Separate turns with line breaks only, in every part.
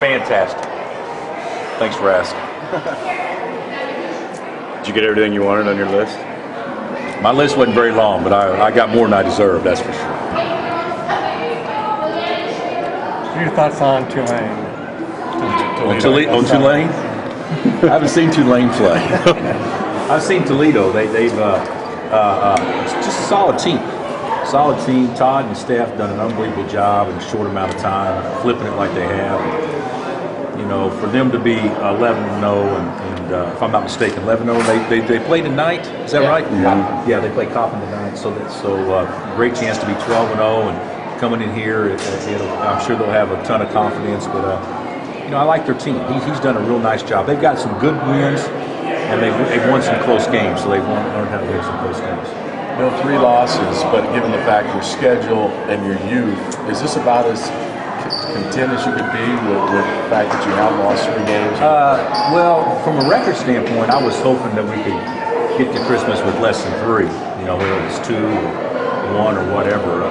Fantastic. Thanks for asking.
Did you get everything you wanted on your list?
My list wasn't very long, but I got more than I deserved, that's for sure.
What are your thoughts on Tulane?
On Tulane? I haven't seen Tulane play. I've seen Toledo. They've it's just a solid team. Solid team. Todd and staff done an unbelievable job in a short amount of time, flipping it like they have. You know, for them to be 11-0 and if I'm not mistaken, 11-0. They play tonight. Is that right? Yeah, they play Coppin tonight. So great chance to be 12-0 and coming in here. I'm sure they'll have a ton of confidence. But you know, I like their team. He's done a real nice job. They've got some good wins and they've won some close games. So they've learned how to win some close games.
No 3 losses, but given the fact your schedule and your youth, is this about as content as you could be with the fact that you have lost 3 games?
Well, from a record standpoint, I was hoping that we could get to Christmas with less than 3. You know, whether it was 2 or 1 or whatever.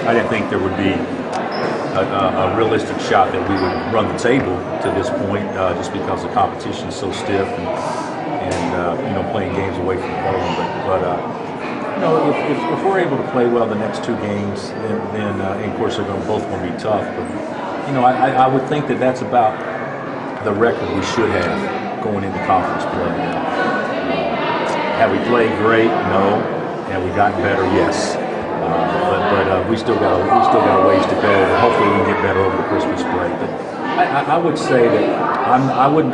I didn't think there would be a realistic shot that we would run the table to this point, just because the competition is so stiff and you know, playing games away from home. But you know, if we're able to play well the next 2 games, then of course they're both going to be tough. But you know, I would think that that's about the record we should have going into conference play. Have we played great? No. Have we gotten better? Yes. But we still got a ways to go. But hopefully we can get better over the Christmas break. But I would say that I wouldn't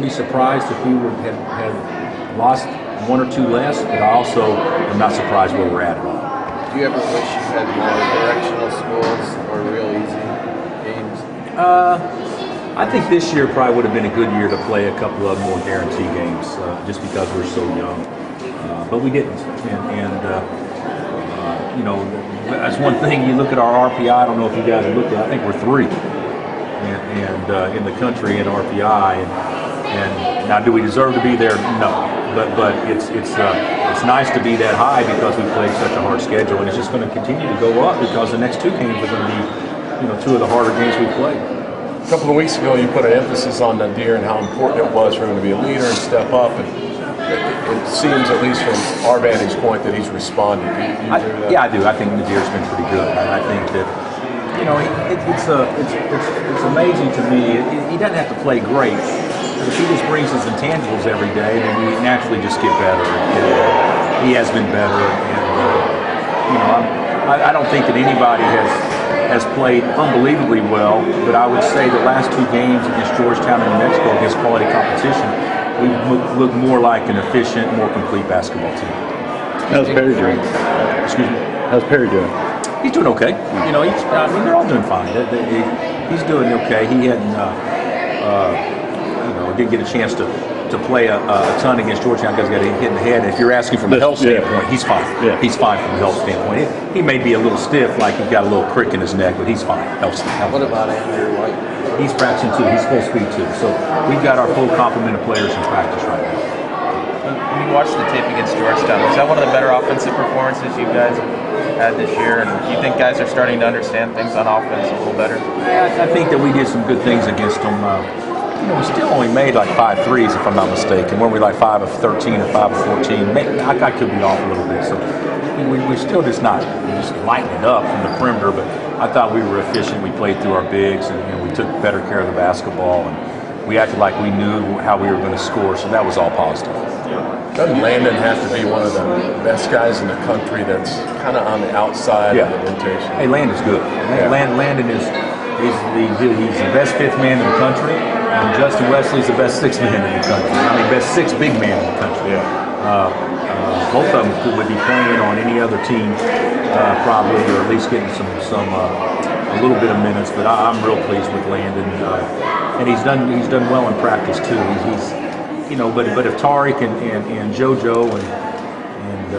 be surprised if we would have lost 1 or 2 less, but I also am not surprised where we're at all.
Do you ever wish you had more directional schools or real easy games?
I think this year probably would have been a good year to play a couple of more guarantee games, just because we're so young. But we didn't, and you know, that's one thing. You look at our RPI. I don't know if you guys have looked at it. I think we're 3, and in the country in RPI. And now, do we deserve to be there? No. But it's nice to be that high because we played such a hard schedule, and it's just going to continue to go up because the next 2 games are going to be, you know, 2 of the harder games we played.
A couple of weeks ago, you put an emphasis on Nadir and how important it was for him to be a leader and step up. And it seems, at least from our vantage point, that he's responded. Do you agree with that?
Yeah, I do. I think Nadir's been pretty good. I think that, you know, it's amazing to me. He doesn't have to play great. If he just brings his intangibles every day, then we naturally just get better. And he has been better, and you know, I don't think that anybody has played unbelievably well. But I would say the last 2 games against Georgetown and New Mexico, against quality competition, we look more like an efficient, more complete basketball team.
How's Perry doing?
Excuse me.
How's Perry doing?
He's doing okay. You know, I mean, they're all doing fine. He's doing okay. He hadn't. Didn't get a chance to play a ton against Georgetown because he got hit in the head. And if you're asking from a health standpoint, he's fine. Yeah. He's fine from a health standpoint. He may be a little stiff, like he's got a little crick in his neck, but he's fine. Health.
What about Andrew White?
He's practicing too. He's full speed too. So we've got our full complement of players in practice right now.
When you watched the tape against Georgetown, was that one of the better offensive performances you guys had this year? And do you think guys are starting to understand things on offense a little better?
Yeah, I think that we did some good things against them. You know, we still only made like 5 threes, if I'm not mistaken. Weren't we like 5 of 13 or 5 of 14? I could be off a little bit. So we're still just not just lighting it up from the perimeter, but I thought we were efficient. We played through our bigs, and we took better care of the basketball, and we acted like we knew how we were going to score, so that was all positive.
Doesn't Landon have to be one of the best guys in the country that's kind of on the outside of the rotation?
Hey, Landon's good.
Yeah.
Landon is he's the best 5th man in the country. And Justin Wesley's the best 6th man in the country. I mean, best 6 big man in the country.
Yeah.
Both of them would be playing on any other team, probably, or at least getting some a little bit of minutes. But I'm real pleased with Landon, and he's done well in practice too. He's you know, but if Tariq and JoJo and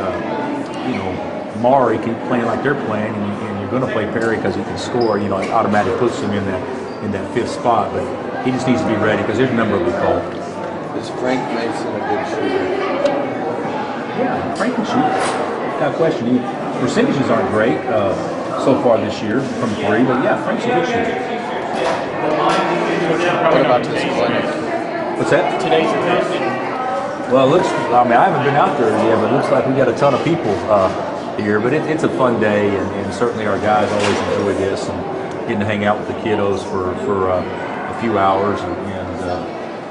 you know, Mari keep playing like they're playing, and you're going to play Perry because he can score, you know, it automatically puts him in that 5th spot. But he just needs to be ready because his number will be called.
Is Frank Mason a good shooter?
Yeah, Frank can shoot. Without question. Percentages aren't great so far this year from 3, but yeah, Frank's a good shooter.
What about this clinic?
What's that?
Today's event.
Well, it looks. I mean, I haven't been out there yet, but it looks like we got a ton of people here. But it's a fun day, and certainly our guys always enjoy this and getting to hang out with the kiddos for a few hours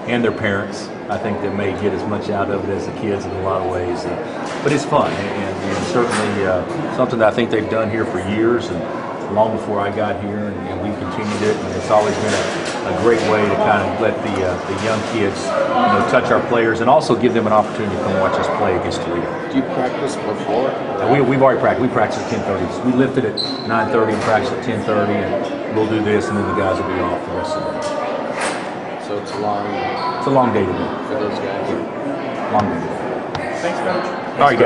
and their parents. I think they may get as much out of it as the kids in a lot of ways. But it's fun, and certainly something that I think they've done here for years and long before I got here, and we continued it. And it's always been a great way to kind of let the young kids, touch our players, and also give them an opportunity to come watch us play against Toledo.
Do you practice before?
We've already practiced. We practice at 10:30. We lifted at 9:30 and practice at 10:30, and we'll do this, and then the guys will be off the rest of the day.
So it's long
It's a long day today.
for those guys.
Long day today.
Thanks, Coach.
All right, guys.